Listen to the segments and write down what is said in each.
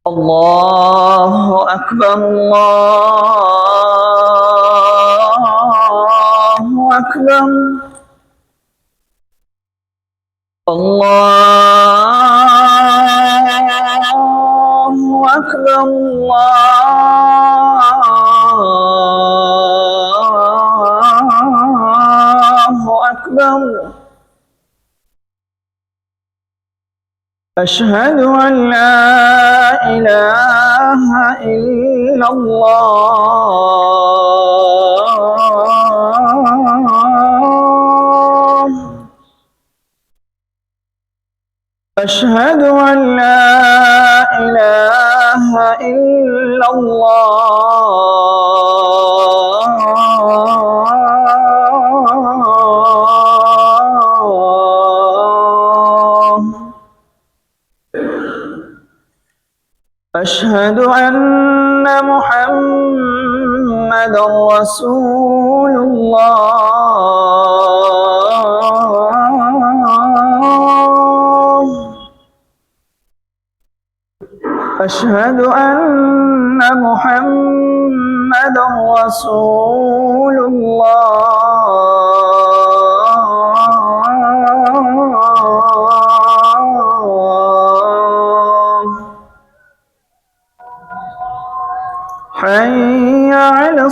الله أكبر الله أكبر الله أكبر الله أكبر أشهد أن لا إله إلا الله أشهد أن لا إله إلا الله أشهد أن محمدًا رسول الله أشهد أن محمدًا رسول الله حي على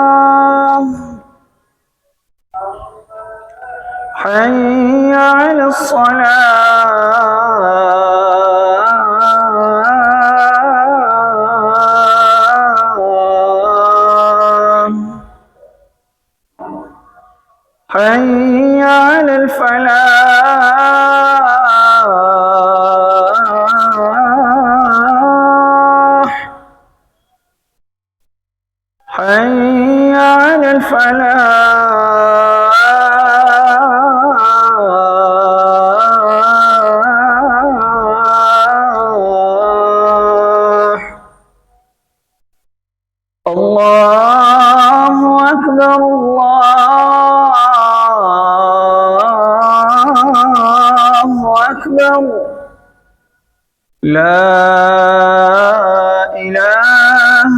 الصلاة حي على الصلاة حي على الفلاح حي على الفلاح الله أكبر الله أكبر لا إله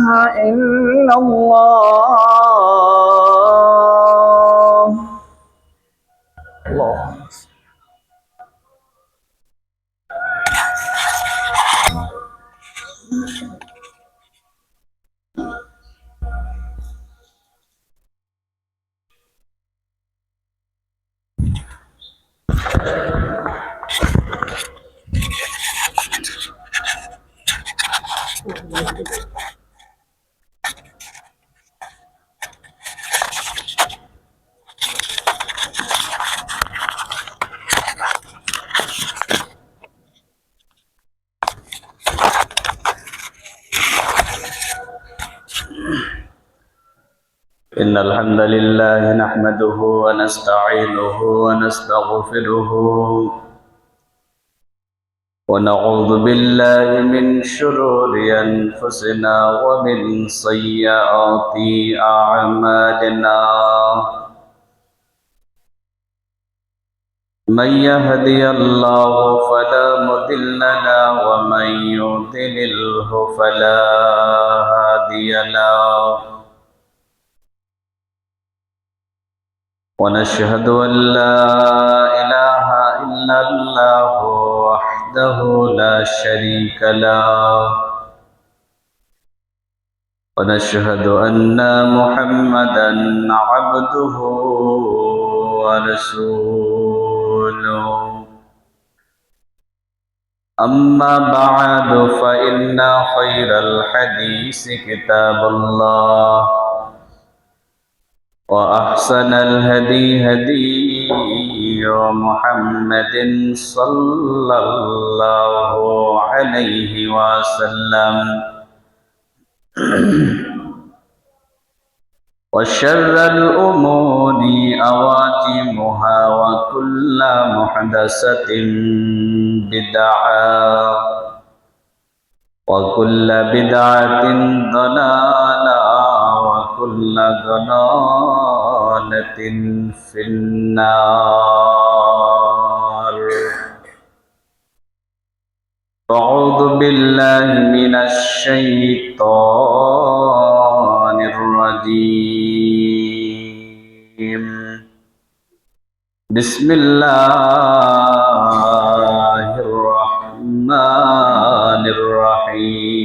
إلا الله الله إن الحمد لله نحمده ونستعينه ونستغفره ونعوذ بالله من شرور أنفسنا ومن سيئات أعمالنا من يهدي الله فلا مضل له ومن يضلله فلا هادي له ونشهد أن لا إله إلا الله وحده لا شريك له ونشهد أن محمدًا عبده ورسوله أما بعد فإن خير الحديث كتاب الله وأحسن الهدي هدي محمد صلى الله عليه وسلم وشر الأمور أواتمها وكل محدثة بدعة وكل بدعة ضلالة وكل ضلالة في النار. أعوذ بالله من الشيطان الرجيم. بسم الله الرحمن الرحيم.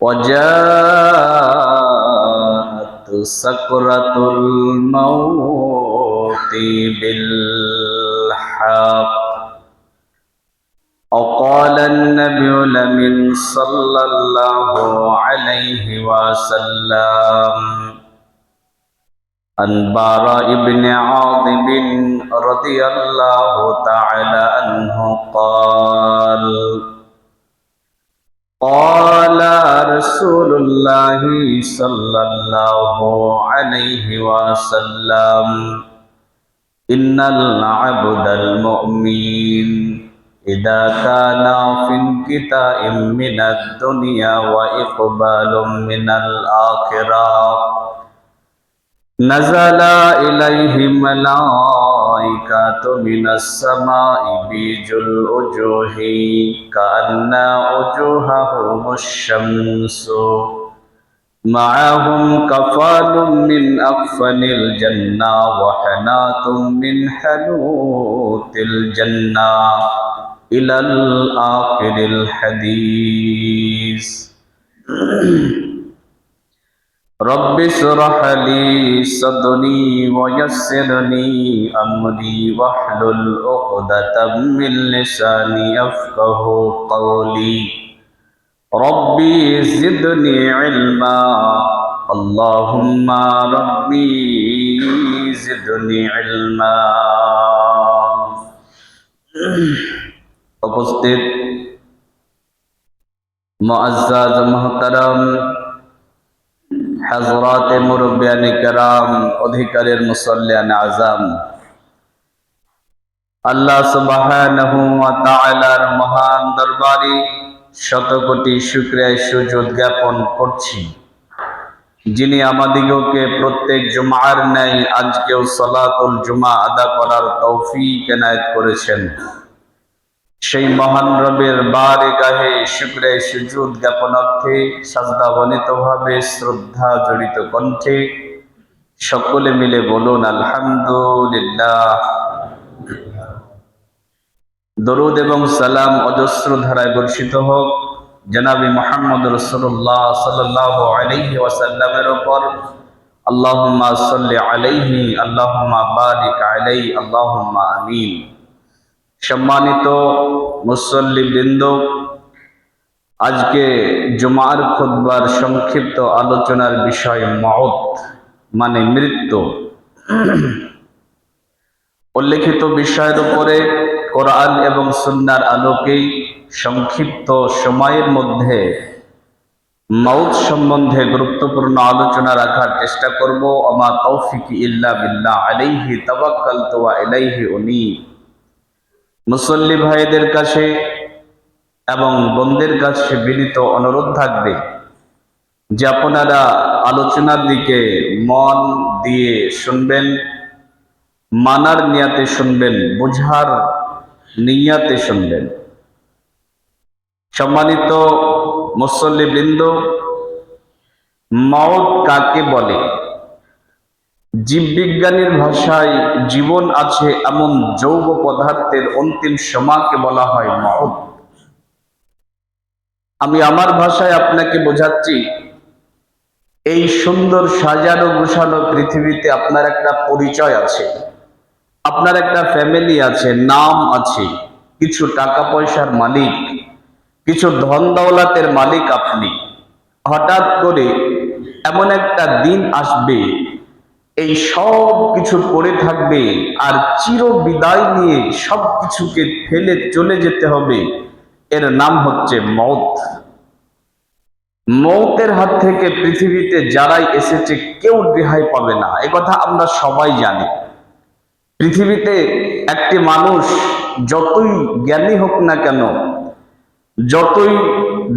وجاءت سكرة الموت بالحق وقال النبي لمن صلى الله عليه وسلم عن براء بن عازب رضي الله تعالى عنه قال قال رسول الله صلى الله عليه وسلم إن العبد المؤمن إذا كان في انقطاع من الدنيا وإقبال من الآخرة نزل إليه ملائكة من السماء بيج الوجوه كأن وجوههم الشمس معهم كفان من أكفن الجنة وحنات من حنوت الجنة إلى الآخر الحديث. رب اشرح لي صدري ويسر لي أمري واحلل عقدة من لساني يفقه قولي. ربي زدني علما اللهم ربي زدني علما. উপস্থিত মুআজ্জাজ মুহতারাম হযরত মুরব্বিয়ানে কেরাম অধিকারের মুসল্লিয়ান আযম, আল্লাহ সুবহানাহু ওয়া তাআলার মহান দরবারে শত কোটি শুকরিয়া সুজুদ জ্ঞাপন করছি, যিনি আমাদিগকে প্রত্যেক জুমার ন্যায় আজকেও সালাতুল জুমা আদা করার তৌফিক এনায়েত করেছেন। সেই মহান রবের বারগাহে শুকরিয়া সুজুদ জ্ঞাপনার্থে সাজদাবনিতভাবে শ্রদ্ধা জড়িত কণ্ঠে সকলে মিলে বলুন আলহামদুলিল্লাহ। দরুদ এবং সালাম অজস্র ধারায় বর্ষিত হোক জনাবে মুহাম্মদ রাসূলুল্লাহ সাল্লাল্লাহু আলাইহি ওয়াসাল্লামের উপর। আল্লাহুম্মা সাল্লি আলাইহি আল্লাহুম্মা বারিক আলাইহি আল্লাহুম্মা আমিন। সম্মানিত মুসল্লিবৃন্দ, আজকে জুমার খুতবার সংক্ষিপ্ত আলোচনার বিষয় মওত মানে মৃত্যু। উল্লেখিত বিষয়ের উপরে কোরআন এবং সুন্নাহর আলোকে সংক্ষিপ্ত সময়ের মধ্যে মওত সম্বন্ধে গুরুত্বপূর্ণ আলোচনা রাখার চেষ্টা করব। আমা তৌফিকি ইল্লা বিল্লাহ আলাইহি তাওয়াক্কালতু ওয়া ইলাইহি উনীব। মুসল্লি ভাইদের কাছে এবং বোনদের কাছে বিনীত অনুরোধ থাকবে যে আপনারা আলোচনার দিকে মন দিয়ে শুনবেন, মানার নিয়াতে শুনবেন, বুঝার নিয়াতে শুনবেন। সম্মানিত মুসল্লিবৃন্দ, মওত কাকে বলে? জীববিজ্ঞানীর ভাষায় জীবন আছে এমন যৌগ পদার্থের অন্তিম সীমাকে বলা হয় মওত। আমি আমার ভাষায় আপনাকে বোঝাচ্ছি, এই সুন্দর সাজানো গোছানো পৃথিবীতে আপনার একটা পরিচয় আছে, আপনার একটা ফ্যামিলি আছে, নাম আছে, কিছু টাকা পয়সার মালিক, কিছু ধন দৌলতের মালিক আপনি। হঠাৎ করে এমন একটা দিন আসবে, এই সব কিছু পড়ে থাকবে আর চির বিদায় নিয়ে সব কিছুকে ফেলে চলে যেতে হবে। এর নাম হচ্ছে মওত। মৌতের হাত থেকে পৃথিবীতে যারাই এসেছে কেউ রেহাই পাবে না, একথা আমরা সবাই জানি। পৃথিবীতে একটি মানুষ যতই জ্ঞানী হোক না কেন, যতই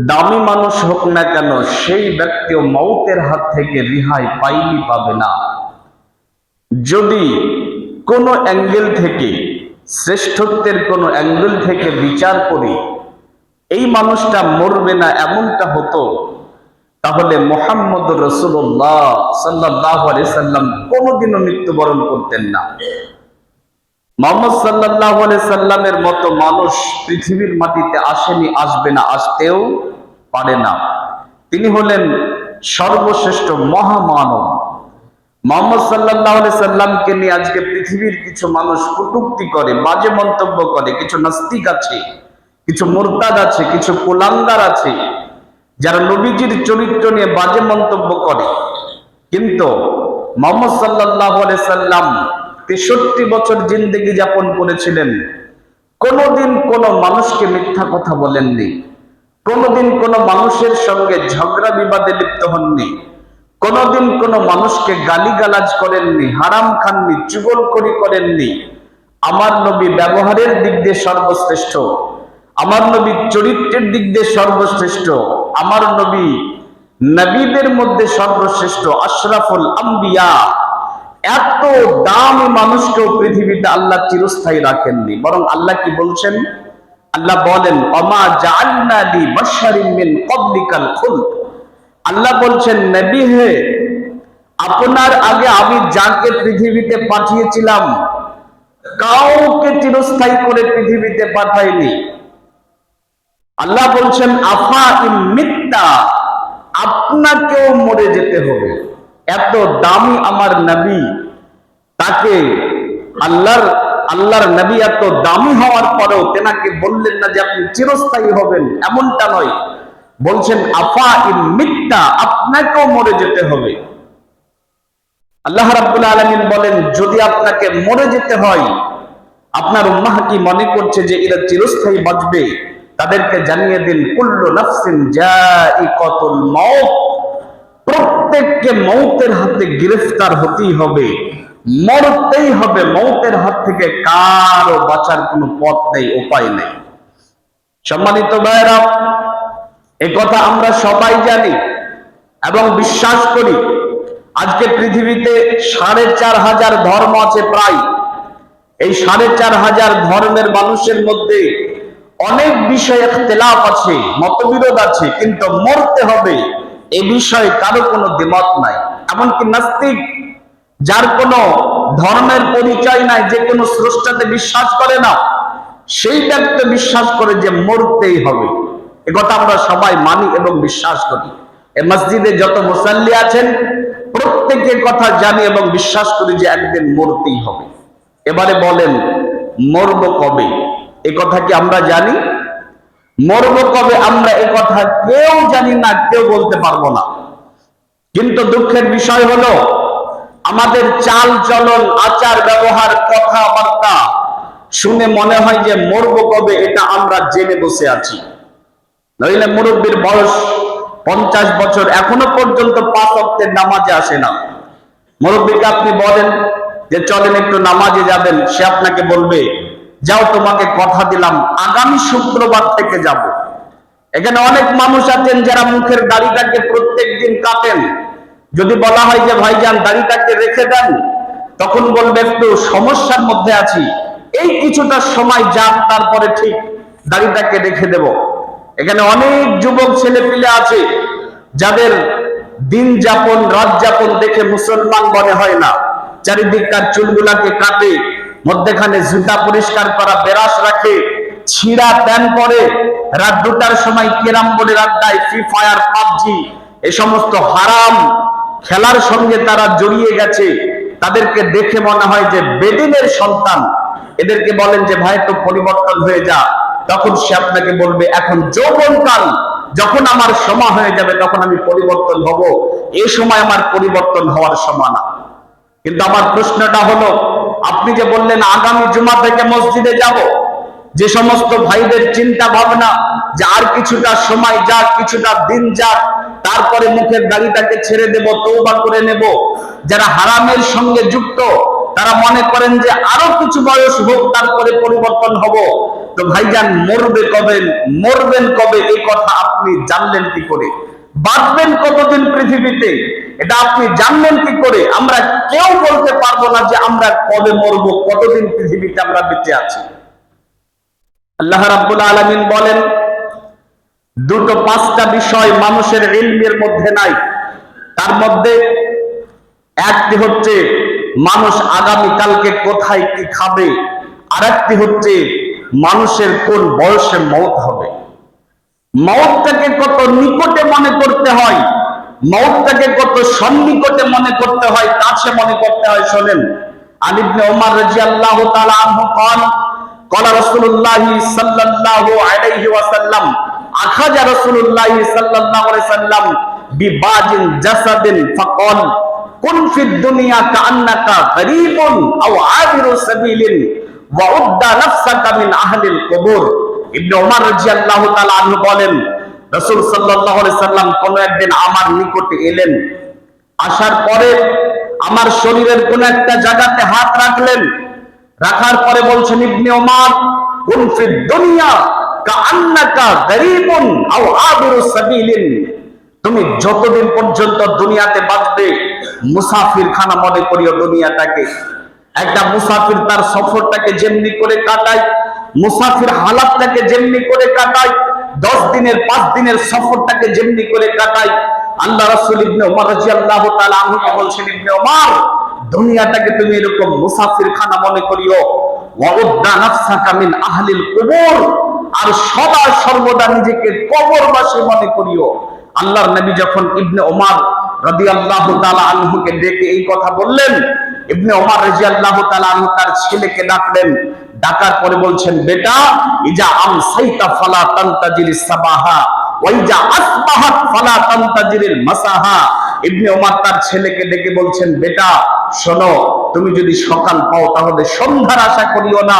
দামি মানুষ হোক না কেন, সেই ব্যক্তিও মৌতের হাত থেকে রেহাই পাবে না। যদি কোনো অ্যাঙ্গেল থেকে, শ্রেষ্ঠত্বের কোনো অ্যাঙ্গেল থেকে বিচার করি এই মানুষটা মরবে না এমনটা হতো, তাহলে মুহাম্মদ রাসূলুল্লাহ সাল্লাল্লাহু আলাইহি সাল্লাম কোনোদিনও মৃত্যুবরণ করতেন না। মুহাম্মদ সাল্লাল্লাহু আলাইহি সাল্লামের মতো মানুষ পৃথিবীর মাটিতে আসেনি, আসবে না, আসতেও পারে না। তিনি হলেন সর্বশ্রেষ্ঠ মহামানব। মুহাম্মদ সাল্লাল্লাহু আলাইহি সাল্লামকে নিয়ে আজকে পৃথিবীর কিছু মানুষ কটূক্তি করে, বাজে মন্তব্য করে। কিছু নাস্তিক আছে, কিছু মুরতাদ আছে, কিছু কুলাঙ্গার আছে যারা নবীজির চরিত্র নিয়ে বাজে মন্তব্য করে। কিন্তু মুহাম্মদ সাল্লাল্লাহু আলাইহি সাল্লাম 63 বছর জিন্দেগি যাপন করেছিলেন, কোনোদিন কোনো মানুষকে মিথ্যা কথা বলেননি, কোনোদিন কোনো মানুষের সঙ্গে ঝগড়া বিবাদে লিপ্ত হননি, কোনোদিন কোনো মানুষকে গালিগালাজ করেননি, হারাম খাননি, চুগলখড়ি করেননি। আমার নবী ব্যবহারের দিক দিয়ে সর্বশ্রেষ্ঠ, আমার নবী চরিত্রের দিক দিয়ে সর্বশ্রেষ্ঠ, আমার নবী নবীদের মধ্যে সর্বশ্রেষ্ঠ, আশরাফুল আম্বিয়া। এত দামি মানুষকেও পৃথিবীতে আল্লাহ চিরস্থায়ী রাখেননি, বরং আল্লাহ কি বলছেন? আল্লাহ বলেন, ওমা জাআলনা লি বাশারিন মিন ক্বাবলিকাল খুলদ। আল্লাহ বলছেন, নবী হে, আপনার আগে আমি যাকে পৃথিবীতে পাঠিয়েছিলাম কাউকে চিরস্থায়ী করে পৃথিবীতে পাঠাইনি। আল্লাহ বলছেন, আফা ইম মিত্তা, আপনাকেও মরে যেতে হবে। এত দামি আমার নবী, তাকে আল্লাহর নবী এত দামি হওয়ার পরেও তেনাকে বললেন না যে আপনি চিরস্থায়ী হবেন, এমনটা নয়। বলছেন আফা ইম মিত্তা, আপনাকেও মরে যেতে হবে। আল্লাহ রাব্বুল আলামিন বলেন, যদি আপনাকে মরে যেতে হয়, আপনার উম্মাহ কি মনে করছে যে এরা চিরস্থায়ী বাঁচবে? তাদেরকে জানিয়ে দিন, কুল্লু নাফসিন যায়িকাতুল মাউত, প্রত্যেককে মৌতের হাতে গ্রেফতার হতেই হবে, মরতেই হবে। মৌতের হাত থেকে কারো বাঁচার কোনো পথ নেই, উপায় নেই। সম্মানিত ভাইরা, এই কথা আমরা সবাই জানি এবং বিশ্বাস করি। আজকে পৃথিবীতে ৪৫০০ ধর্ম আছে প্রায়। এই ৪৫০০ ধর্মের মানুষের মধ্যে অনেক বিষয়ে ইখতিলাফ আছে, মতবিরোধ আছে, কিন্তু মরতে হবে এ বিষয়ে কারো কোনো দ্বিমত নাই। এমনকি নাস্তিক, যার কোনো ধর্মের পরিচয় নাই, যে কোনো স্রষ্টাতে বিশ্বাস করে না, সেই ব্যক্তি বিশ্বাস করে যে মরতেই হবে। এ কথা আমরা সবাই মানি এবং বিশ্বাস করি। এই মসজিদে যত মুসাল্লি আছেন প্রত্যেকের কথা জানি এবং বিশ্বাস করি যে একদিন মরতেই হবে। এবারে বলেন, মরব কবে? এ কথা কি আমরা জানি? মরব কবে আমরা এ কথা কেউ জানি না, কেউ বলতে পারবো না। কিন্তু দুঃখের বিষয় হলো, আমাদের চাল চলন, আচার ব্যবহার, কথাবার্তা শুনে মনে হয় যে মরব কবে এটা আমরা জেনে বসে আছি। নইলে মুরব্বীর বয়স 50 বছর, এখনো পর্যন্ত 5 ওয়াক্তের নামাজে আসে না। মুরব্বীকে আপনি বলেন যে চলেন একটু নামাজে যাবেন, সে আপনাকে বলবে, যাও, তোমাকে কথা দিলাম আগামী শুক্রবার থেকে যাব। এখানে অনেক মানুষ আছেন যারা মুখের দাড়িটাকে প্রত্যেক দিন কাটেন। যদি বলা হয় যে ভাইজান দাড়িটাকে রেখে দেন, তখন বলবে একটু সমস্যার মধ্যে আছি, এই কিছুটা সময় যাক, তারপরে ঠিক দাড়িটাকে রেখে দেব। এখানে অনেক যুবক ছেলে পিলে আছে যাদের দিন যাপন, রাত যাপন দেখে মুসলমান মনে হয় না। চারিদিককার চুলগুলাকে কাটে, মধ্যখানে জুতা পরিষ্কার করা বেরাস রাখে, ছিঁড়া প্যান্ট পরে, রাত 2টার সময় ক্যারাম বোর্ডের আড্ডায়, ফ্রি ফায়ার, পাবজি, এ সমস্ত হারাম খেলার সঙ্গে তারা জড়িয়ে গেছে। তাদেরকে দেখে মনে হয় যে বেদিনের সন্তান। এদেরকে বলেন যে ভাই তো পরিবর্তন হয়ে যা, তখন সে আপনাকে বলবে এখন যৌবনকাল, যখন আমার সময় হয়ে যাবে তখন আমি পরিবর্তন হব, এই সময় আমার পরিবর্তন হওয়ার সময় না। কিন্তু আমার প্রশ্নটা হলো, আপনি যে বললেন আগামী জুমা থেকে মসজিদে যাব, যে সমস্ত ভাইদের চিন্তা ভাবনা যে আর কিছুটা সময় যাক, কিছুটা দিন যাক, তারপরে মুখের দাড়িটাকে ছেড়ে দেব, তওবা করে নেব, যারা হারামের সঙ্গে যুক্ত তারা মনে করেন যে আরো কিছু বয়স হোক তারপরে পরিবর্তন হব। তো ভাইজান, মরবেন কবে এই কথা আপনি জানলেন কি করে? বাঁচবেন কতদিন পৃথিবীতে এটা আপনি জানলেন কি করে? আমরা কেউ বলতে পারবো না যে আমরা কবে মরবো, কতদিন পৃথিবীতে আমরা বেঁচে আছি। আল্লাহ রাব্বুল আলামিন বলেন, দুটো পাঁচটা বিষয় মানুষের ইলমের মধ্যে নাই। তার মধ্যে একটি হচ্ছে মানুষ আগামীকালকে কোথায় কি খাবে, আর একটি হচ্ছে মানুষের কোন বয়সে মওত হবে। মওতটাকে কত নিকটে মনে করতে হয়, মওতটাকে কত সন্নিকটে মনে করতে হয়, কাছে মনে করতে হয়। শোনেন, আলী ইবনে ওমর রাদিয়াল্লাহু তাআলা আনহু قال قال رسول الله صلى الله عليه وسلم اخذ رسول الله صلى الله عليه وسلم بباج جسد فقال كن في الدنيا كأنك غريب او عابر سبيل وعد نفسك من اهل القبور। ইবনে ওমর রাদিয়াল্লাহু তাআলা আনহু বলেন, রাসূল সাল্লাল্লাহু আলাইহি সাল্লাম কোন একদিন আমার নিকটে এলেন, আসার পরে আমার শরীরের কোন একটা জায়গাতে হাত রাখলেন, রাখার পরে বলছেন, ইবনে ওমর, কুন ফিদ দুনিয়া কাআন্নাকা গরীবুন আও আবিরু সাবিলিন, তুমি যতদিন পর্যন্ত দুনিয়াতে বাঁচবে মুসাফির খানা মনে করিও দুনিয়াটাকে। একটা মুসাফির তার সফরটাকে যেমনি করে কাটায়, মুসাফির হালাতটাকে যেমনি করে কাটায়, 10 দিনের 5 দিনের সফরটাকে যেমনি করে কাটায়, আল্লাহ রাসূল ইবনে ওমর রাদিয়াল্লাহু তাআলা আনহুকে বলছেন, ইবনে ওমর, দুনিয়াটাকে তুমি এরকম মুসাফির খানা মনে করিও, ওয়াউদ্দা নাফসাকা মিন আহলিল কুবুর, আর সদা সর্বদা নিজেকে কবরবাসী মনে করিও। আল্লাহর নবী যখন ইবনে ওমর রাদিয়াল্লাহু তাআলা আনহুকে ডেকে এই কথা বললেন, ইবনে ওমর রাদিয়াল্লাহু তাআলা আনহু তার ছেলেকে ডাকলেন, ডাকার পরে বলছেন, বেটা, ইজা আমসাইতা ফালা তানতাজিরিস সাবাহা ওয়া ইজা আসবাহাত ফালা তানতাজিরিল মাসাহা। ইবনে ওমর তার ছেলেকে ডেকে বলছেন, বেটা শোনো, তুমি যদি সকাল পাও তাহলে সন্ধ্যার আশা করিও না,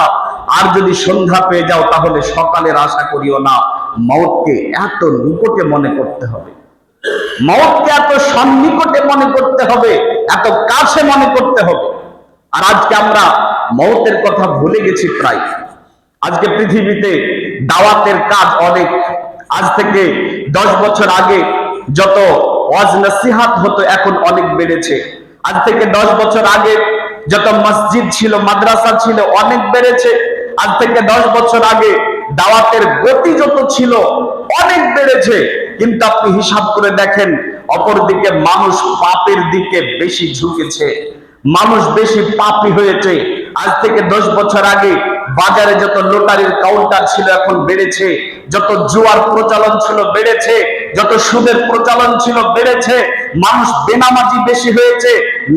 আর যদি সন্ধ্যা পেয়ে যাও তাহলে সকালের আশা করিও না। মওতকে এত নিকটে মনে করতে হবে, মওতকে এত সন্নিকটে মনে করতে হবে, এত কাছে মনে করতে হবে। আর আজকে আমরা মওতের কথা ভুলে গেছি প্রায়। আজকে পৃথিবীতে দাওয়াতের কাজ অনেক। আজ থেকে 10 বছর আগে যত ওয়াজ নসিহত হতো এখন অনেক বেড়েছে। আজ থেকে 10 বছর আগে যত মসজিদ ছিল, মাদ্রাসা ছিল, অনেক বেড়েছে। আজ থেকে 10 বছর আগে দাওয়াতের গতি যত ছিল অনেক বেড়েছে। কিন্তু আপনি হিসাব করে দেখেন, অপরদিকে মানুষ পাপের দিকে বেশি ঝুঁকেছে, মানুষ বেশি পাপী হয়েছে। আজ থেকে 10 বছর আগে বাজারে যত লটারির কাউন্টার ছিল এখন বেড়েছে, যত জুয়ার প্রচলন ছিল বেড়েছে, যত সুদের প্রচলন ছিল বেড়েছে, মানুষ বেনামাজি বেশি হয়েছে,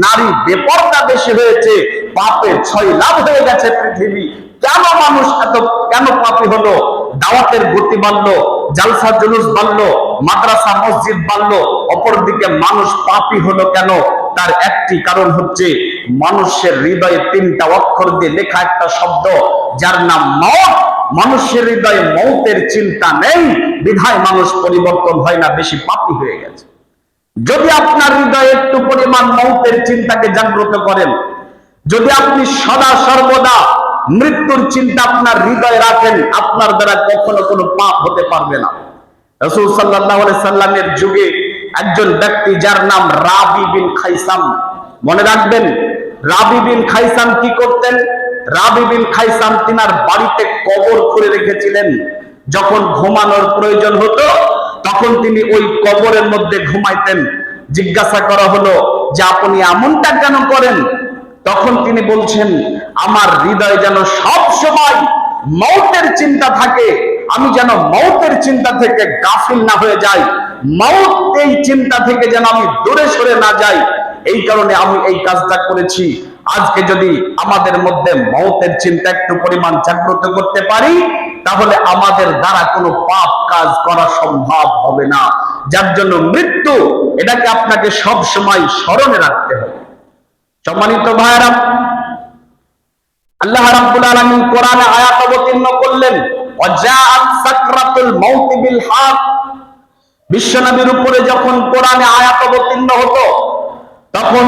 নারী বেপরদা বেশি হয়েছে, পাপের 6 লাভ হয়ে গেছে পৃথিবী। কেন মানুষ কেন পাপী হলো? দাওয়াতের গতি বাড়লো, জালসা জুলুস বাড়লো, মাদ্রাসা মসজিদ বাড়লো, অপরদিকে মানুষ পাপী হলো কেন? তার একটি কারণ হচ্ছে মানুষের হৃদয়ে 3টা অক্ষর দিয়ে লেখা একটা শব্দ, যার নাম মওত। মানুষের হৃদয়ে মওতের চিন্তা নেই, বিধায় মানুষ পরিবর্তন হয় না, বেশি পাপী হয়ে গেছে। যদি আপনার হৃদয়ে একটু পরিমাণ মওতের চিন্তাকে জাগ্রত করেন, যদি আপনি সদা সর্বদা মৃত্যুর চিন্তা আপনার হৃদয়ে রাখেন, আপনার দ্বারা কখনো কোনো পাপ হতে পারবে না। রাসূল সাল্লাল্লাহু আলাইহি সাল্লামের যুগে একজন ব্যক্তি যার নাম রাবি বিন খাইসাম, মনে রাখবেন, রাবি বিন খাইসাম কি করতেন? রাবি বিন খাইসাম তিনার বাড়িতে কবর খুঁড়ে রেখেছিলেন। যখন ঘুমানোর প্রয়োজন হতো তখন তিনি ওই কবরের মধ্যে ঘুমাইতেন। জিজ্ঞাসা করা হলো যে আপনি এমনটা কেন করেন? তখন তিনি বলছেন, আমার হৃদয়ে যেন সব সময় মওতের চিন্তা থাকে, আমি যেন মওতের চিন্তা থেকে গাফিল না হয়ে যাই, মওত এই চিন্তা থেকে যেন আমি দূরে সরে না যাই, এই কারণে আমি এই কাজটা করেছি। আজকে যদি আমাদের মধ্যে মওতের চিন্তা একটু পরিমাণ জাগ্রত করতে পারি, তাহলে আমাদের দ্বারা কোনো পাপ কাজ করা সম্ভব হবে না। যার জন্য মৃত্যু, এটাকে আপনাকে সব সময় স্মরণে রাখতে হবে। সম্মানিত ভাইরা, আল্লাহ রাব্বুল আলামিন কোরআনে আয়াত অবতীর্ণ করলেন, ওয়াজাআত সাকরাতুল মাউত বিল হক। বিশ্বনবীর উপরে যখন কোরআনে আয়াত অবতীর্ণ হতো, তখন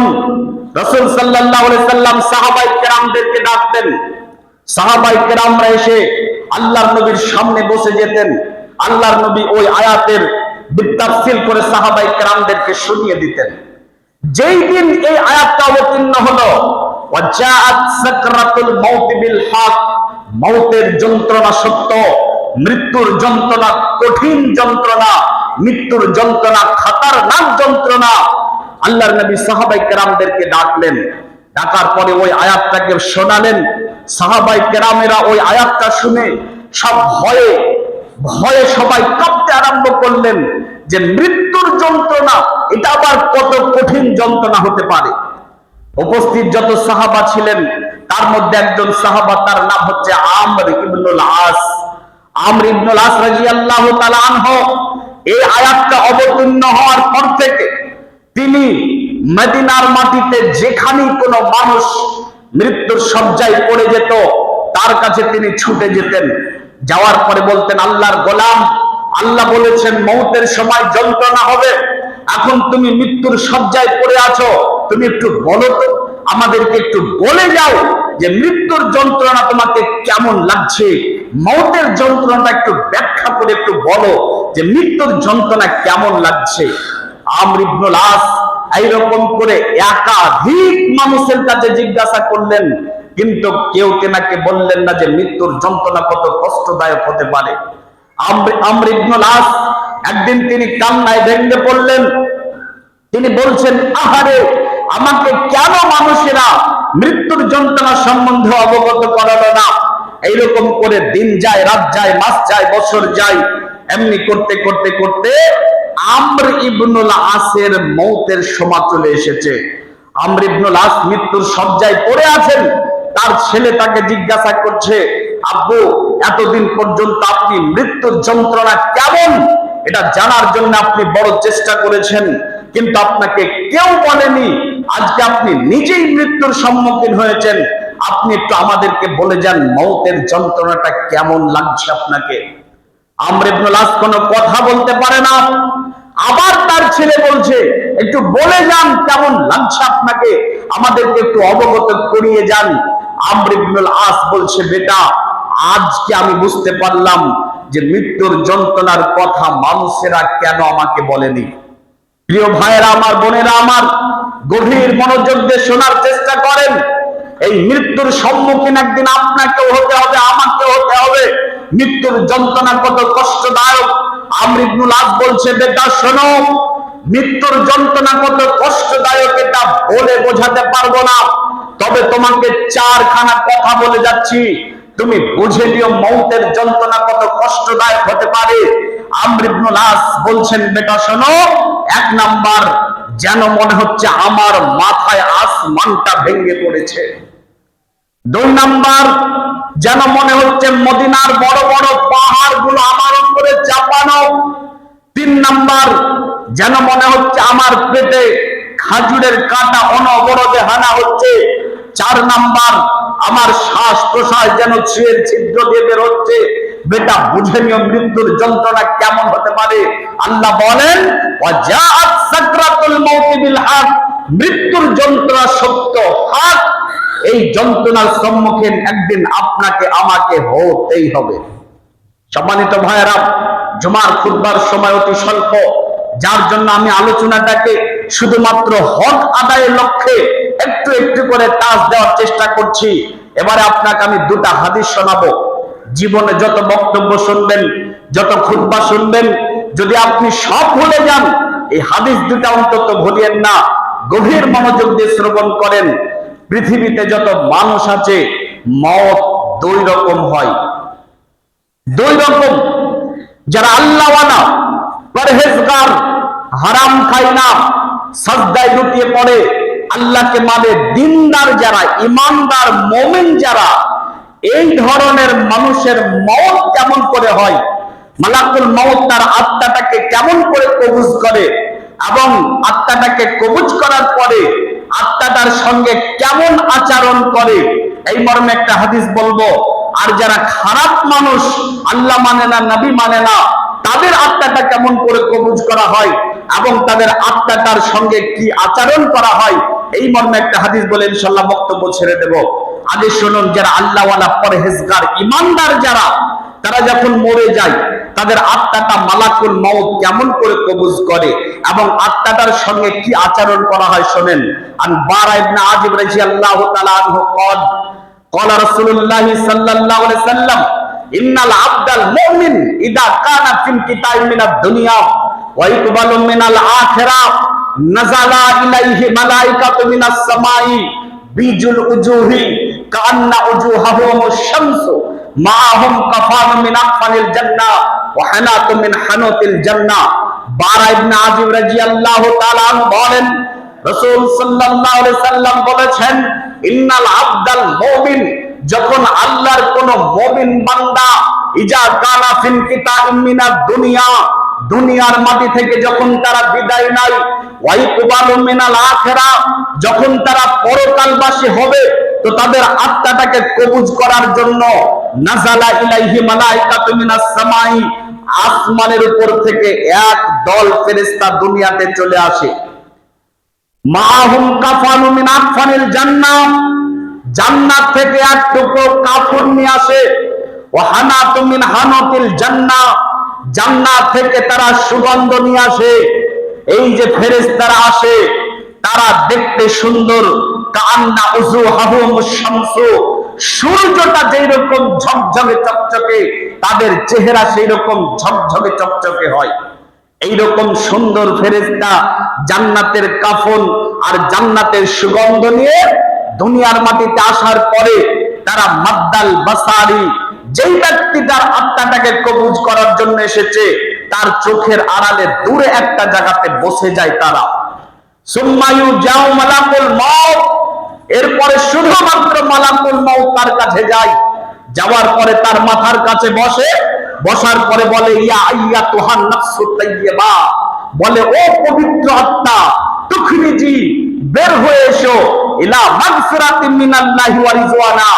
রাসূল সাল্লাল্লাহু আলাইহি সাল্লাম সাহাবায়ে কেরামদেরকে ডাকতেন। সাহাবায়ে কেরামরা এসে আল্লাহর নবীর সামনে বসে যেতেন। আল্লাহর নবী ওই আয়াতের বিস্তারিত করে সাহাবায়ে কেরামদেরকে শুনিয়ে দিতেন। যেই দিন এই আয়াতটা অবতীর্ণ হলো, ওয়াজাআত সাকরাতুল মাউত বিল হক, মৌতের যন্ত্রণা সত্য, মৃত্যুর যন্ত্রণা কঠিন যন্ত্রণা, মৃত্যুর যন্ত্রণা খতরনাক যন্ত্রণা। আল্লাহর নবী সাহাবায়ে কেরামদেরকে ডাকলেন। ডাকার পরে ওই আয়াতটাকে শোনালেন। সাহাবায়ে কেরামেরা ওই আয়াতটা শুনে সব ভয়ে ভয়ে সবাই কাঁপতে আরম্ভ করলেন যে মৃত্যুর যন্ত্রণা এটা আবার কত কঠিন যন্ত্রণা হতে পারে। উপস্থিত যত সাহাবা ছিলেন তার মধ্যে একজন সাহাবা, তার নাম হচ্ছে আমর ইবনুল আস। আমর ইবনুল আস রাদিয়াল্লাহু তাআলা আনহু এই আয়াতটা অবতীর্ণ হওয়ার পর থেকে তিনি মদিনার মাটিতে যেখানেই কোনো মানুষ মৃত্যুর শয্যায় পড়ে যেত তার কাছে তিনি ছুটে যেতেন। যাওয়ার পরে বলতেন, আল্লাহর গোলাম, আল্লাহ বলেছেন মৌতের সময় যন্ত্রণা হবে, এখন তুমি মৃত্যুর শয্যায় পড়ে আছো, তুমি একটু বলো তো, আমাদেরকে একটু বলে যাও যে মৃত্যুর যন্ত্রণা তোমাকে কেমন লাগছে, মৌতের যন্ত্রণাটা একটু ব্যাখ্যা করে একটু বলো যে মৃত্যুর যন্ত্রণা কেমন লাগছে। আমর ইবনুল আস এইরকম করে একাধিক মানুষের কাছে জিজ্ঞাসা করলেন, কিন্তু কেউ তেনাকে বললেন না যে মৃত্যুর যন্ত্রণা কত কষ্টদায়ক হতে পারে। আমর ইবনুল আস একদিন তিনি কান্নায় ভেঙে পড়লেন। তিনি বলছেন, আহারে, আমাকে কেন মানুষেরা মৃত্যুর যন্ত্রণা সম্বন্ধে অবগত করালো না। এইরকম করে দিন যায়, রাত যায়, মাস যায়, বছর যায়, এমনি করতে করতে করতে আমর ইবনুল আসের মৌতের সময় চলে এসেছে। আমর ইবনুল আস মৃত্যুর শয্যায় পড়ে আছেন। তার ছেলে তাকে জিজ্ঞাসা করছে, আব্বু, এতদিন পর্যন্ত আপনি মৃত্যুর যন্ত্রণা কেমন এটা জানার জন্য আপনি বড় চেষ্টা করেছেন, কিন্তু আপনাকে কেউ বলেনি, আজকে আপনি নিজেই মৃত্যুর সম্মুখীন হয়েছেন, আপনি একটু আমাদেরকে বলে যান মৌতের যন্ত্রণাটা কেমন লাগছে আপনাকে। আমর ইবনুল আস কোনো কথা বলতে পারে না। আবার তার ছেলে বলছে, একটু বলে যান কেমন লাগছে আপনাকে, আমাদেরকে একটু অবগত করিয়ে যান। আমর ইবনুল আস বলছে, বেটা, আজকে আমি বুঝতে পারলাম যে মৃত্যুর যন্ত্রণার কথা মানুষেরা কেন আমাকে বলেনি। প্রিয় ভাইয়েরা আমার, বোনেরা আমার, গভীর মনোযোগ দিয়ে শোনার চেষ্টা করেন। এই মৃত্যুর সম্মুখীন একদিন আপনাকেও হতে হবে, আমাকেও হতে হবে। মৃত্যুর যন্ত্রণা কত কষ্টদায়ক। আমর ইবনুল আস বলছে, বেটা শোনো, মৃত্যুর যন্ত্রণা কত কষ্টদায়ক এটা বলে বোঝাতে পারবো না, তবে তোমাকে চারখানা কথা বলে যাচ্ছি, তুমি বুঝে নিও মৌতের যন্ত্রণা কত কষ্টদায়ক হতে পারে। আমর ইবনুল আস বলছেন, বেটা শোনো, এক নাম্বার, যেন মনে হচ্ছে আমার মাথায় আসমানটা ভেঙে পড়েছে। দুই নাম্বার, যেন মনে হচ্ছে মদিনার বড় বড় পাহাড়গুলো আমার উপরে চাপানো। তিন নাম্বার, যেন মনে হচ্ছে আমার পেটে খাজুরের কাঁটা অনবরতে হানা হচ্ছে। চার নাম্বার, আমার শ্বাস প্রশ্বাস যেন ছিদ্র ছিদ্র দিয়ে বের হচ্ছে। বেটা বুঝে নিও মৃত্যুর যন্ত্রণা কেমন হতে পারে। আল্লাহ বলেন, ওয়াজাআত সাকরাতুল মাউত বিল হক, মৃত্যুর যন্ত্রণা সত্য, হক। এই যন্ত্রণার সম্মুখীন একদিন আপনাকে আমাকে হতেই হবে। সম্মানিত ভাইয়েরা, জুমার খুতবার সময় অতি স্বল্প, যার জন্য আমি আলোচনাটাকে শুধুমাত্র হক আদায়ের লক্ষ্যে একটু একটু করে টাচ দেওয়ার চেষ্টা করছি। এবারে আপনাকে আমি দুটা হাদিস শোনাবো। জীবনে যত বক্তব্য শুনবেন, যত খুতবা শুনবেন, যদি আপনি সব ভুলে যান, এই হাদিস দুটা অন্তত ভুলিয়েন না, গভীর মনোযোগ দিয়ে শ্রবণ করেন। পৃথিবীতে যত মানুষ আছে, মত দুই রকম হয়। দুই রকম, যারা আল্লাহওয়ালা, পরহেজগার, হারাম খায় না, সাজদায় লুটিয়ে পড়ে, আল্লাহকে মানে, দিনদার যারা, ইমানদার, মুমিন যারা, এই ধরনের মানুষের মওত কেমন করে হয়, মালাকুল মওত তার আত্মাটাকে কেমন করে কবজ করে, এবং আত্মাটাকে কবজ করার পরে আত্মাটার সঙ্গে কেমন আচরণ করে, এই মর্মে একটা হাদিস বলবো। আর যারা খারাপ মানুষ, আল্লাহ মানে না, নবী মানে না, তাদের আত্মাটা কেমন করে কবুজ করা হয় এবং তাদের আত্মাটার সঙ্গে কি আচরণ করা হয়, এই মর্মে একটা হাদিস বলে ইনশাআল্লাহ বক্তব্য ছেড়ে দেব। আগে শুনুন, যারা আল্লাহওয়ালা, পরহেজগার, ইমানদার যারা, তারা যখন মরে যায় তাদের আত্মাটা মালাকুল মউত কেমন করে কবুজ করে এবং আত্মাটার সঙ্গে কি আচরণ করা হয় শোনেন। আন বারা ইবনে আজিব রাদিয়াল্লাহু তাআলা আনহু قال قال رسول الله صلى الله عليه وسلم ان العبد المؤمن اذا كان في انقطاع من الدنيا ويقبل من الاخره نزل اليه ملائكه من السماء بيجل وجوه كأن وجوههم الشمس معهم كفان من أكفان الجنة وحنات من حنوت الجنة। বারা ইবনে আজিব রাদিয়াল্লাহু তাআলা বলেন, রাসূল সাল্লাল্লাহু আলাইহি সাল্লাম বলেছেন, ইন্নাল আবদাল মুমিন, যখন আল্লাহর কোন মুমিন বান্দা ইজা কানা ফিন কিতাইম মিনাদ দুনিয়া, দুনিয়ার মাটি থেকে যখন তারা বিদায় নেয়, ওয়াইকুবালু মিনাল আখিরাহ, যখন তারা পরকালবাসী হবে, তো তাদের আত্মাটাকে কবুজ করার জন্য নাযালা ইলাইহি মালাইকাতু মিনাস সামাই, আসমানের উপর থেকে এক দল ফেরেশতা দুনিয়াতে চলে আসে। মাহুম কাফানু মিন আকফানিল জান্নাহ, জান্নাত থেকে এক টুকরো কাফন নিয়ে আসে। ওয়া হানাতু মিন হানাতিল জান্নাহ, জান্নাত থেকে তারা সুগন্ধ নিয়ে আসে। এই যে ফেরেশতারা আসে, তারা দেখতে সুন্দর, কান্না উজুহাহুম শামসু, সূর্যটা যেই রকম ঝকঝকে চকচকে, তাদের চেহারা সেই রকম ঝকঝকে চকচকে হয়। এই রকম সুন্দর ফেরেশতা জান্নাতের কাফন আর জান্নাতের সুগন্ধ নিয়ে দুনিয়ার মাটিতে আসার পরে তারা মাদ্দাল বাসারি, যেই ব্যক্তি তার আত্মাটাকে কবুজ করার জন্য এসেছে, তার চোখের আড়ালে দূরে একটা জায়গাতে বসে যায় তারা। সুম্মায়ু যাও মালাকুল মউত, এরপরে শুধুমাত্র মালাকুল মউত তার কাছে যায়। যাওয়ার পরে তার মাথার কাছে বসে, বসার পরে বলে, ইয়া আইয়াতুহান নাফসুত তাইয়্যিবা, বলে ও পবিত্র আত্মা, তুখরিজি, বের হয়ে এসো, ইলা মাগফিরাতিন মিনাল্লাহি ওয়া রিজওয়ানা,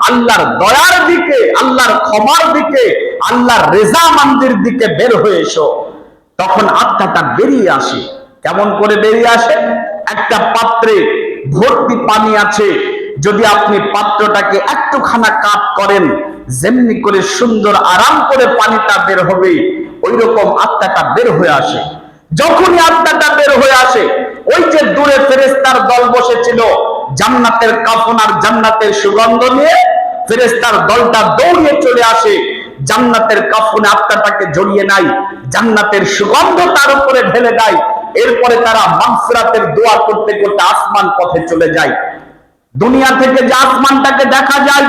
আল্লাহর দয়ার দিকে, আল্লাহর ক্ষমার দিকে, আল্লাহর রেজামন্দির দিকে বের হয়ে এসো। তখন আত্মাটা বেরিয়ে আসে। কেমন করে বেরিয়ে আসে? একটা পাত্রে ভর্তি পানি আছে, যদি আপনি পাত্রটাকে একটুখানা কাট করেন, যেমনি করে সুন্দর আরাম করে পানিটা বের হবে, ওই রকম আত্মাটা বের হয়ে আসে। যখনই আত্মাটা বের হয়ে আসে, ওই যে দূরে ফেরেশতার দল বসেছিল জান্নাতের কাফন আর জান্নাতের সুগন্ধ নিয়ে, ফেরেশতার দলটা দৌড়িয়ে চলে আসে, জান্নাতের কাফনে আত্মাটাকে জড়িয়ে নেয়, জান্নাতের সুগন্ধ তার উপরে ঢেলে দেয়। এরপরে তারা মাগফিরাতের দোয়া করতে করতে আসমান পথে চলে যায়। দুনিয়া থেকে যে আসমানটাকে দেখা যায়,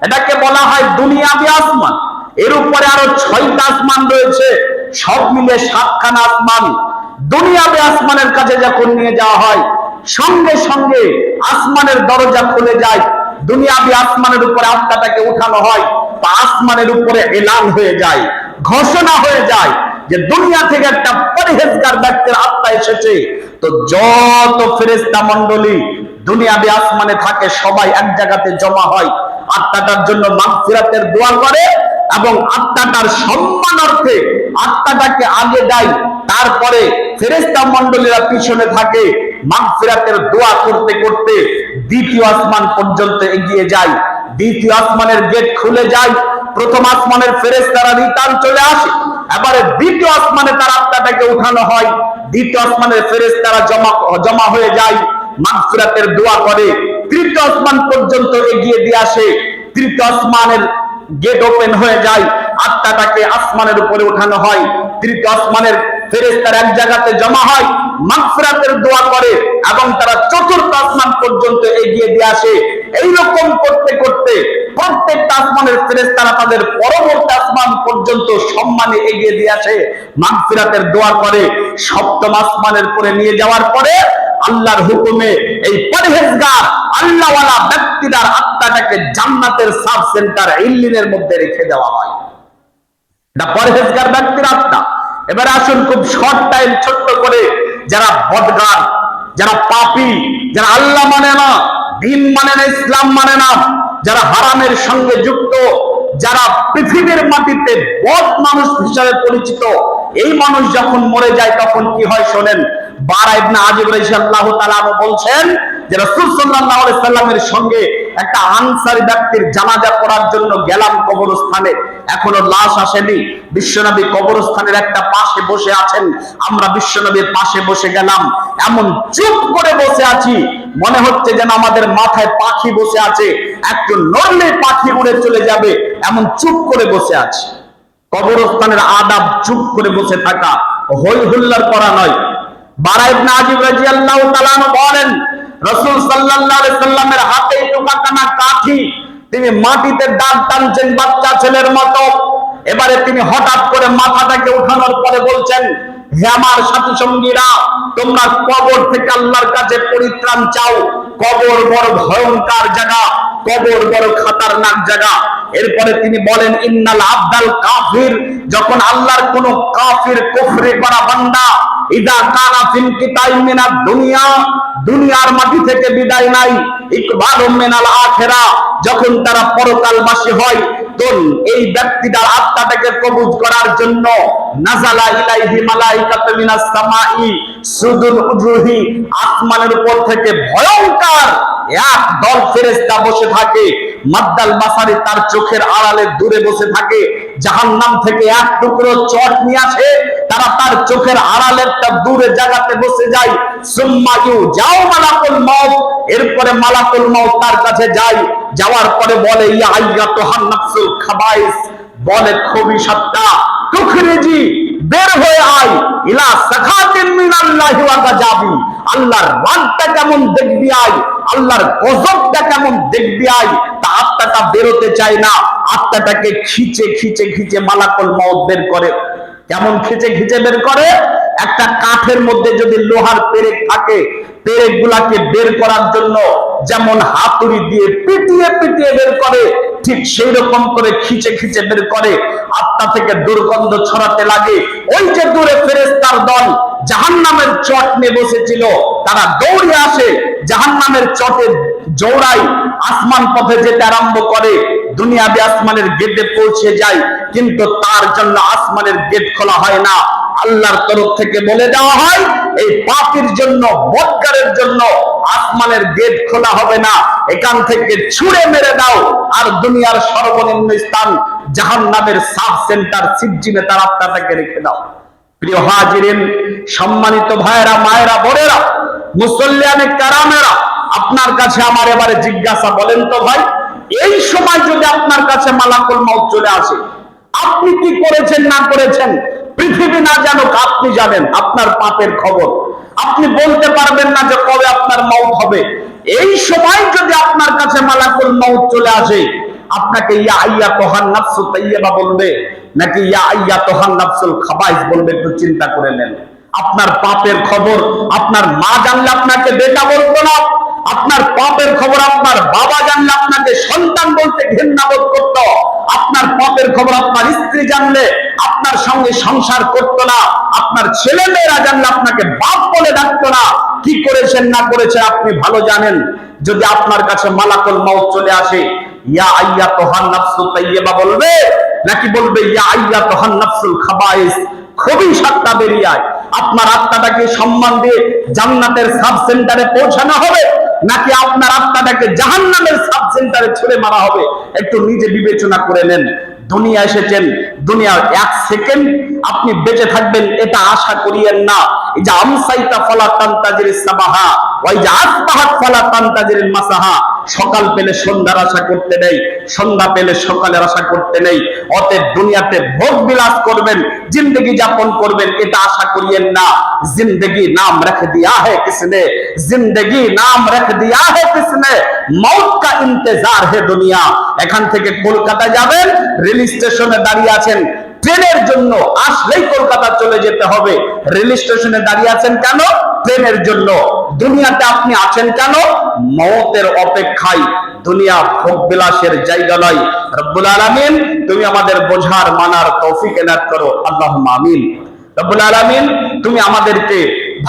এটাকে বলা হয় দুনিয়াবি আসমান। এর উপরে আরো 6টা আসমান রয়েছে, সব মিলে 7খানা আসমান। দুনিয়াবি আসমানের কাছে যখন নিয়ে যাওয়া হয়, সঙ্গে সঙ্গে আসমানের দরজা খুলে যায়, দুনিয়াবি আসমানের উপরে আত্মাটাকে উঠানো হয়, তা আসমানের উপরে এলান হয়ে যায়, ঘোষণা হয়ে যায় যে দুনিয়া থেকে একটা পরহেজগার ব্যক্তির আত্মা এসেছে। তো যত ফেরেশতা মণ্ডলী দুনিয়াবি আসমানে থাকে, সবাই এক জায়গাতে জমা হয়, আত্মাটার জন্য মাগফিরাতের দোয়া করে এবং আত্মাটার সম্মানার্থে আত্মাটাকে আগে দেয়। তারপরে ফেরেশতা মণ্ডলীরা পিছনে থাকে, মাগফিরাতের দোয়া করতে করতে দ্বিতীয় আসমান পর্যন্ত এগিয়ে যায়। দ্বিতীয় আসমানের গেট খুলে যায়, প্রথম আসমানের ফেরেশতারা রিটার্ন চলে আসে, এবারে দ্বিতীয় আসমানে তার আত্মাটাকে উঠানো হয়। দ্বিতীয় আসমানের ফেরেশতারা জমা হয়ে যায়, মাগফিরাতের দোয়া করে, তৃতীয় আসমান পর্যন্ত এগিয়ে দিয়ে আসে। তৃতীয় আসমানের গেট ওপেন হয়ে যায়, আত্মাটাকে আসমানের উপরে উঠানো হয়। তৃতীয় আসমানের ফেরেশতারা এক জায়গাতে জমা হয়, মাগফিরাতের দোয়া করে এবং তারা চতুর্থ আসমান পর্যন্ত এগিয়ে দিয়ে আসে। এইরকম করতে করতে প্রত্যেকটা আসমানের ফেরেশতারা তাদের পরবর্তী আসমান পর্যন্ত সম্মানে এগিয়ে দিয়ে আসে, মাগফিরাতের দোয়া করে। সপ্তম আসমানের পরে নিয়ে যাওয়ার পরে আল্লাহর হুকুমে এই পরহেজগার আল্লাহওয়ালা ব্যক্তিদের আত্মাটাকে জান্নাতের সাব সেন্টার ইল্লিনের মধ্যে রেখে দেওয়া হয়। এটা পরহেজগার ব্যক্তির আত্মা। এবার আসুন খুব শর্ট টাইম ছোট্ট করে, যারা বদগার, যারা পাপী, যারা আল্লাহ মানে না, দিন মানে না, ইসলাম মানে না, যারা হারামের সঙ্গে যুক্ত, যারা পৃথিবীর মাটিতে বদ মানুষ হিসাবে পরিচিত, এই মানুষ যখন মরে যায় তখন কি হয় শোনেন। বারা ইবনে আজিব রাদিয়াল্লাহু তাআলা বলছেন যে রাসূল সাল্লাল্লাহু আলাইহি সাল্লামের সঙ্গে একটা আনসারী ব্যক্তির জানাজা পড়ার জন্য গেলাম কবরস্থানে, এখনো লাশ আসেনি। বিশ্বনবী কবরস্থানের একটা পাশে বসে আছেন, আমরা বিশ্বনবীর পাশে বসে গেলাম, এমন চুপ করে বসে আছি মনে হচ্ছে যেন আমাদের মাথায় পাখি বসে আছে, একটু নড়লে পাখি উড়ে চলে যাবে, এমন চুপ করে বসে আছে। কবরস্থানের আদাব চুপ করে বসে থাকা, হই হুল্লার করা নয়। বারা ইবনে আজিব রাদিয়াল্লাহু তাআলা বলেন রাসূল সাল্লাল্লাহু আলাইহি সাল্লামের হাতে টুকাটানা কাঠি, তিনি মাটিতে দাগ টানছেন বাচ্চা ছেলের মতো। এবারে তিনি হঠাৎ করে মাথাটাকে উঠানোর পরে বলছেন, হে আমার সাথী সঙ্গীরা, তোমরা কবর থেকে আল্লাহর কাছে পরিত্রাণ চাও। কবর বড় ভয়ঙ্কর জায়গা, কবর বড় খতরনাক জায়গা। এরপরে তিনি বলেন, ইন্নাল আবদাল কাফির, যখন আল্লাহর কোন কাফির কুফরি করা বান্দা ইদা কানা ফিল কিতাই মিনাদ দুনিয়া, দুনিয়ার মাটি থেকে বিদায় নাই, ইকবালুম মিনাল আখিরা, যখন তারা পরকালবাসী হয়, তো এই ব্যক্তিটার আত্মাটাকে কবুজ করার জন্য নাযালা ইলাইহি মালাইকাতু মিনাস সামাই সুদুল উজুহি, আসমানের উপর থেকে ভয়ঙ্কর এক দল ফেরেশতা বসে থাকে। মাদ্দাল বাসারি, তার চোখের আড়ালে দূরে বসে থাকে। জাহান্নাম থেকে এক টুকরো চট নিয়ে আসে, তারা তার চোখের আড়ালে একটা দূরে জায়গাতে বসে যায়। সুম্মা যাও মালাকুল মউত, এরপরে মালাকুল মউত তার কাছে যায়, যাওয়ার পরে বলে, ইয়া আইয়াতুহান নাফসুল খাবাইস, বলে খবিসাতটা তুখরিজি, বের হয়ে আয়, ইলা সাখাতিন মিনাল্লাহি ওয়া গাজাবি, আল্লাহর রাগটা কেমন দেখবি আয়, আল্লাহর গজবটা কেমন দেখবি আয়। তা আত্মাটা বেরোতে চায় না, আত্মাটাকে খিচে খিচে খিচে মালাকুল মউত বের করে। কেমন খিচে খিচে বের করে? একটা কাঠের মধ্যে যদি লোহার পেরেক থাকে, পেরেক গুলাকে বের করার জন্য যেমন হাতুড়ি দিয়ে পিটিয়ে পিটিয়ে বের করে, ঠিক সেই রকম করে খিচে খিচে বের করে। আত্মা থেকে দুর্গন্ধ ছড়াতে লাগে। ওই যে দূরে ফেরেশতার দল জাহান্নামের চট নিয়ে বসেছিল, তারা দৌড়ে আসে, জাহান্নামের চটে জৌড়াই, আসমান পথে যেতে আরম্ভ করে, দুনিয়াবি আসমানের গেটে পৌঁছে যায়, কিন্তু তার জন্য আসমানের গেট খোলা হয় না। আল্লাহর তরফ থেকে বলে দেওয়া হয়, এই পাপীর জন্য, বদকারের জন্য আসমানের গেট খোলা হবে না, এখান থেকে ছুঁড়ে মেরে দাও, আর দুনিয়ার সর্বনিম্ন স্থান জাহান্নামের সাব সেন্টার সিজ্জিনে তার আত্মাটাকে রেখে দাও। প্রিয় হাজিরিন, সম্মানিত ভাইয়েরা, মায়েরা, বোনেরা, মুসল্লিয়ানে কারামেরা, আপনার কাছে আমার এবারে জিজ্ঞাসা, বলেন তো ভাই, এই সময় যদি আপনার কাছে মালাকুল মউত চলে আসে, আপনি কি করেছেন না করেছেন পৃথিবী না জানুক, আপনি জানেন আপনার পাপের খবর। আপনি বলতে পারবেন না যে কবে আপনার মউত হবে। এই সময় যদি আপনার কাছে মালাকুল মউত চলে আসে, আপনাকে ইয়া আইয়াতুহান নাফসুত তাইয়্যিবা বলবে নাকি ইয়া আইয়াতুহান নাফসুল খাবাইস বলবে, একটু চিন্তা করে নেন। আপনার পাপের খবর আপনার মা জানলে আপনাকে বেটা বলতো না, আপনার পাপের খবর আপনার বাবা জানলে আপনাকে সন্তান বলতে ঘৃণা বোধ করতো, আপনার পাপের খবর আপনার স্ত্রী জানলে আপনার সঙ্গে সংসার করতো না, আপনার ছেলে মেয়েরা জানলে আপনাকে বাপ বলে ডাকতো না। কি করেছেন না করেছেন আপনি ভালো জানেন। যদি আপনার কাছে মালাকুল মউত চলে আসে, ইয়া আইয়াতুহান নাফসুত তাইয়্যিবা বলবে নাকি বলবে ইয়া আইয়াতুহান নাফসুল খাবাইস, খবিসাতটা বেরিয়ে আয়। আপনার আত্মাটাকে সম্মান দিয়ে জান্নাতের সাব সেন্টারে পৌঁছানো হবে নাকি আপনার আত্মাটাকে জাহান্নামের সাব সেন্টারে ছুড়ে মারা হবে? একটু নিজে বিবেচনা করে নেন। দুনিয়া এসেছেন, দুনিয়ার এক সেকেন্ড আপনি বেঁচে থাকবেন এটা আশা করিয়েন না। এই যে আমসাইতা ফালা তানতাজিরিস সাবাহা ওই যে আসবাহাত ফালা তানতাজিরিল মাসাহা, সকাল পেলে সন্ধ্যার আশা করতে নেই, সন্ধ্যা পেলে সকালের আশা করতে নেই। অতএব দুনিয়াতে ভোগ বিলাস করবেন, জিন্দগি যাপন করবেন এটা আশা করিয়েন না। জিন্দগি নাম রেখ দিয়া है किसने, जिंदगी नाम रख दिया है किसने, मौत का इंतजार है दुनिया। এখান থেকে কলকাতা যাবেন, রেল স্টেশনে দাঁড়িয়ে আছেন ট্রেনের জন্য, আসলেই কলকাতা চলে যেতে হবে। রেল স্টেশনে দাঁড়িয়ে আছেন কেন? ট্রেনের জন্য। দুনিয়াতে আপনি আছেন কেন? মওতের অপেক্ষায়। দুনিয়া ভোগ বিলাসের জায়গা নয়। রব্বুল আলামিন তুমি আমাদের বোঝার মানার তৌফিক এনায়েত করো, আল্লাহুম্মা আমিন। রব্বুল আলামিন তুমি আমাদেরকে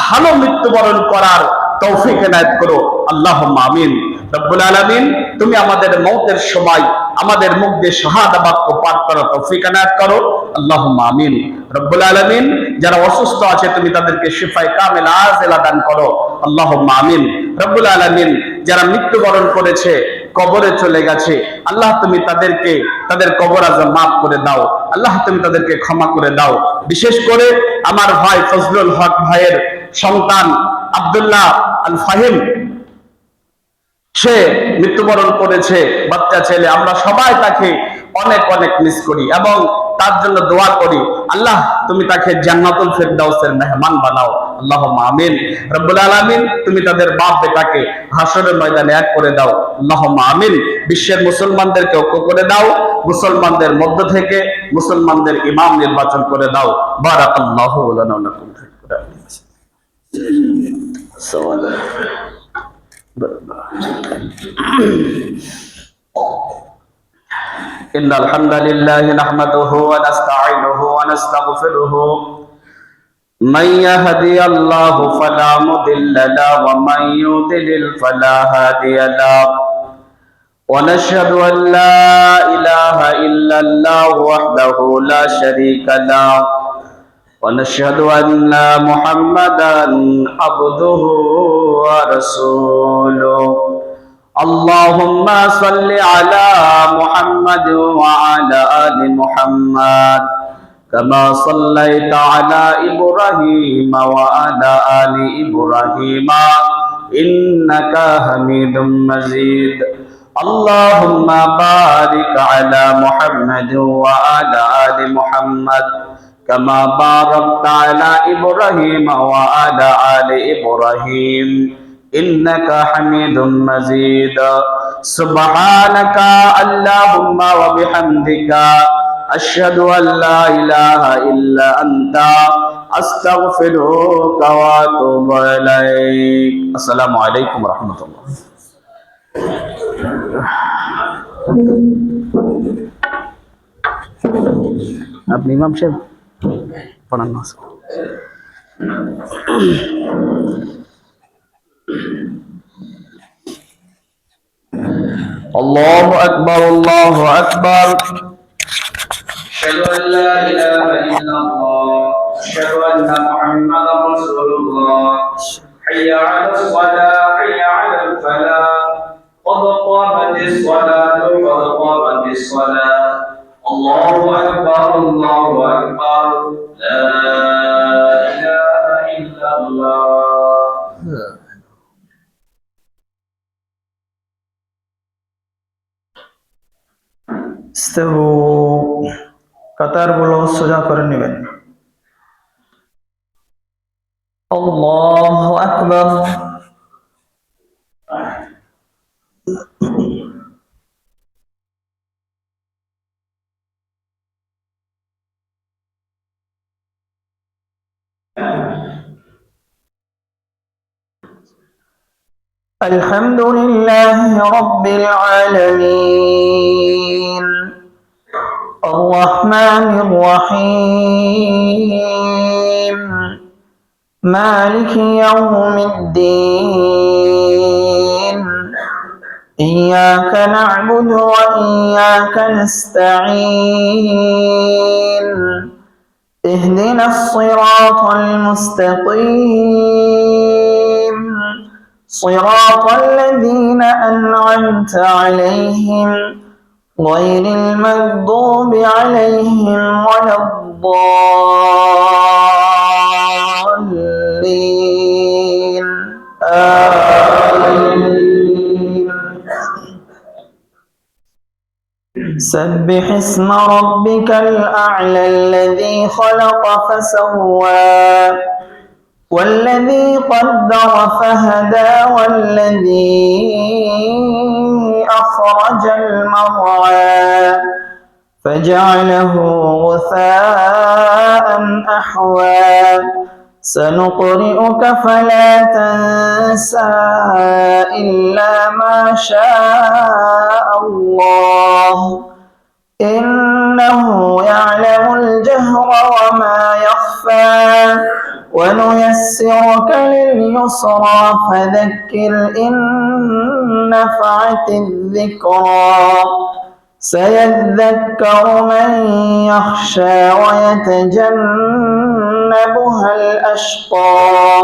ভালো মৃত্যুবরণ করার তৌফিক এনায়েত করো, আল্লাহুম্মা আমিন। রব্বুল আলামিন, তুমি আমাদের মওতের সময় আমাদের মুখ দিয়ে শাহাদা বাক্য পাঠ করো, তৌফিক এনায়েত করো, আল্লাহুম্মা আমিন। রব্বুল আলামিন, যারা অসুস্থ আছে তুমি তাদেরকে শিফায়ে কামিলা আজেলা দান করো, আল্লাহুম্মা আমিন। রব্বুল আলামিন, যারা মৃত্যুবরণ করেছে, কবরে চলে গেছে, আল্লাহ তুমি তাদেরকে তাদের কবর আযাব মাফ করে দাও, আল্লাহ তুমি তাদেরকে ক্ষমা করে দাও। বিশেষ করে আমার ভাই ফজলুল হক ভাইয়ের সন্তান আব্দুল্লাহ আল ফাহিম, সে মৃত্যুবরণ করেছে, বাচ্চা ছেলে। আমরা সবাই তাকে অনেক অনেক মিস করি এবং তার জন্য দোয়া করি, আল্লাহ তুমি তাকে জান্নাতুল ফিরদাউসের মেহমান বানাও, আল্লাহুম্মা আমিন। রব্বুল আলামিন, তুমি তাদের বাপ বেটাকে হাসরের ময়দানে এক করে দাও, আল্লাহুম্মা আমিন। বিশ্বের মুসলমানদেরকে ঐক্য করে দাও, মুসলমানদের মধ্য থেকে মুসলমানদের ইমাম নির্বাচন করে দাও। বারাকাল্লাহু লানা ওয়া লাকুম ফিল কুরআন। إن الحمد لله نحمده ونستعينه ونستغفره، من يهدي الله فلا مضل له ومن يضلل فلا هادي له، ونشهد أن لا إله إلا الله وحده لا شريك له، ونشهد أن محمدا عبده ورسوله، اللهم صل على محمد وعلى آل محمد كما صليت على إبراهيم وعلى آل إبراهيم إنك حميد مجيد، اللهم بارك على محمد وعلى آل محمد كما باركت على إبراهيم وعلى آل إبراهيم إنك حميد مجيد، سبحانك اللهم وبحمدك أشهد أن لا إله إلا أنت أستغفرك وأتوب إليك। السلام عليكم ورحمة الله। আপনি ইমাম সাহেব পড়ান না। الله أكبر الله أكبر، أشهد أن لا إله إلا الله، أشهد أن محمدا رسول الله، حي على الصلاة حي على الفلاح، قد قامت الصلاة قد قامت الصلاة، الله أكبر الله أكبر، لا إله إلا الله। কাতারগুলো সোজা করে নেবেন। আল্লাহু আকবার। আলহামদুলিল্লাহি রাব্বিল আলামিন, الرحمن الرحيم، مالك يوم الدين، إياك نعبد وإياك نستعين، اهدنا الصراط المستقيم، صراط الذين أنعمت عليهم غير المغضوب عليهم ولا الضالين، آمين. سبح اسم ربك الأعلى الذي خلق فسوى والذي قدر فهدى والذي أخرج المرعى فجعله غثاء أحوى، سنقرئك فلا تنسى إلا ما شاء الله، إنه يعلم الجهر وما يخفى، ونيسرك لليسرى فذكر إن نفعت الذكرى سيذكر من يخشى ويتجنبها الأشقى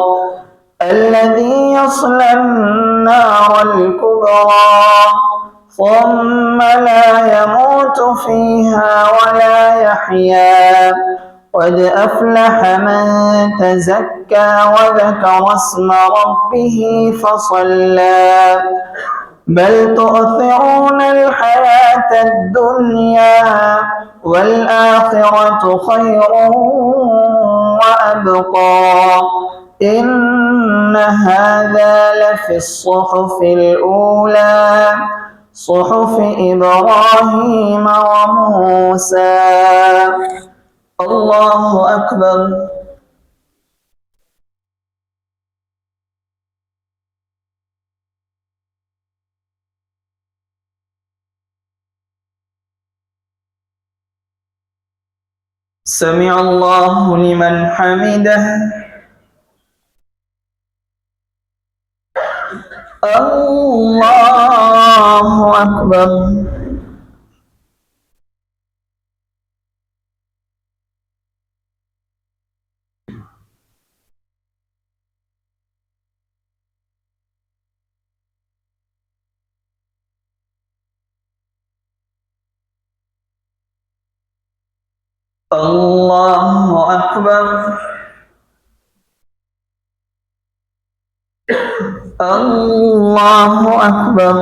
الذي يصلى النار الكبرى ثم لا يموت فيها ولا يحيا قد أفلح من تزكى وذكر اسم ربه فصلى بل تؤثرون الحياة الدنيا والآخرة خير وأبقى إن هذا لفي الصحف الأولى صحف إبراهيم وموسى. الله أكبر. سمع الله لمن حمده. الله أكبر. الله أكبر. الله أكبر.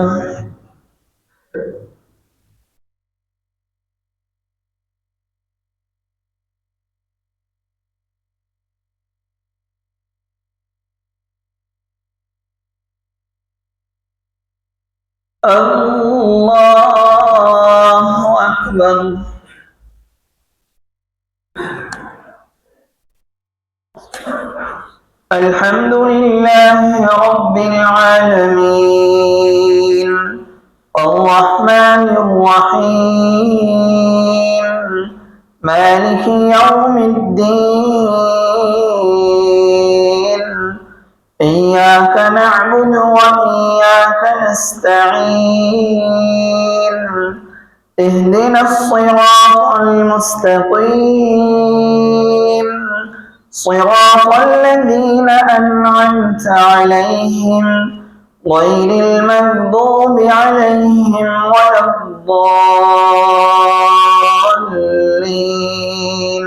الله أكبر. الحمد لله رب العالمين الرحمن الرحيم مالك يوم الدين إياك نعبد وإياك نستعين اهدنا الصراط المستقيم صراط الذين أنعمت عليهم غير المغضوب عليهم ولا الضالين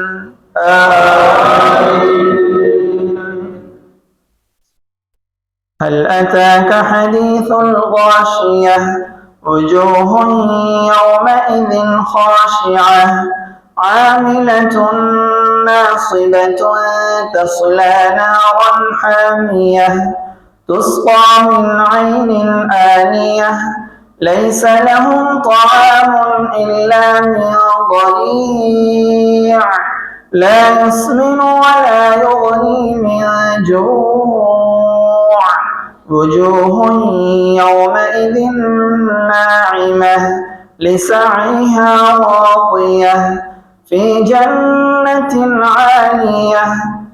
آمين. هل أتاك حديث الغاشية وجوه يومئذ خاشعة عاملة ناصبة تصلى نارا حامية تسقى من عين آنية ليس لهم طعام إلا من ضريع لا يسمن ولا يغني من جوع وجوه يومئذ ناعمة لسعيها راضية في جنة عالية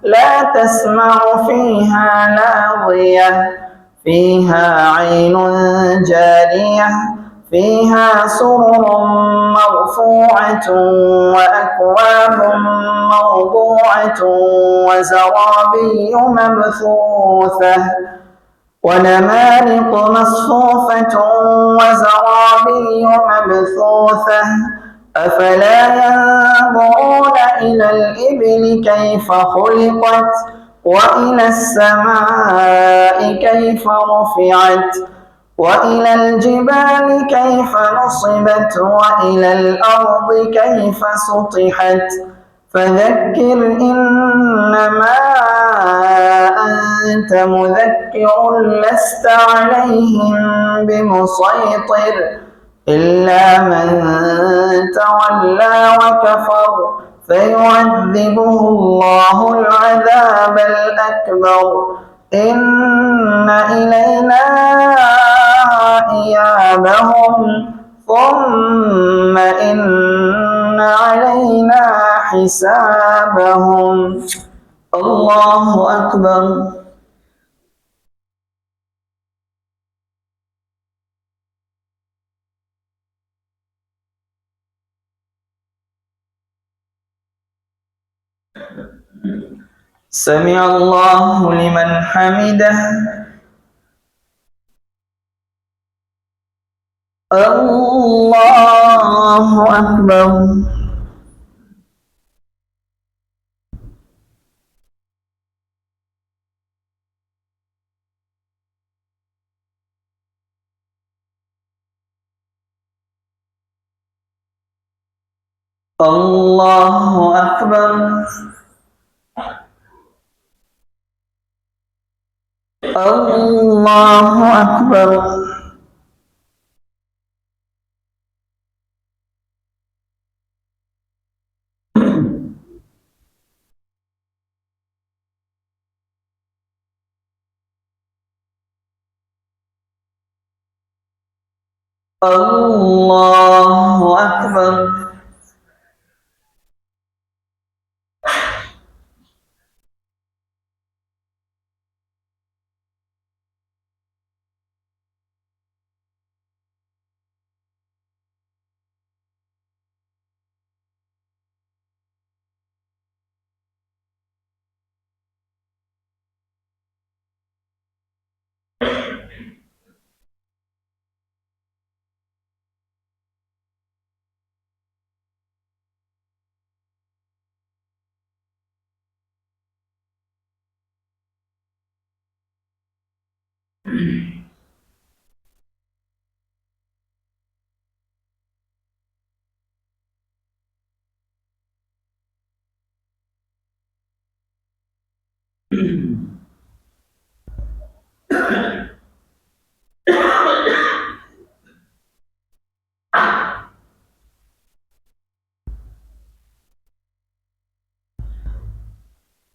لا تسمع فيها لاغية فيها عين جارية فيها سرر مرفوعة وأكواب موضوعة وزرابي مبثوثة ونمارق مصفوفة وزرابي مبثوثة أفلا ينظرون إلى الإبل كيف خلقت وإلى السماء كيف رفعت وإلى الجبال كيف نصبت وإلى الأرض كيف سطحت فذكر إنما أنت مذكر لست عليهم بمسيطر إلا من تولى وكفر فيعذبه الله العذاب الأكبر إن إلينا إيابهم ثم إن علينا حسابهم. الله أكبر. سمع الله لمن حمده. الله أكبر. الله أكبر. الله أكبر. الله أكبر.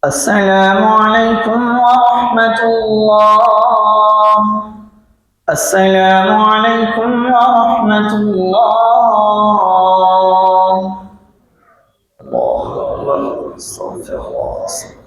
السلام عليكم ورحمة الله. السلام عليكم ورحمة الله. الله أكبر. استغفر الله.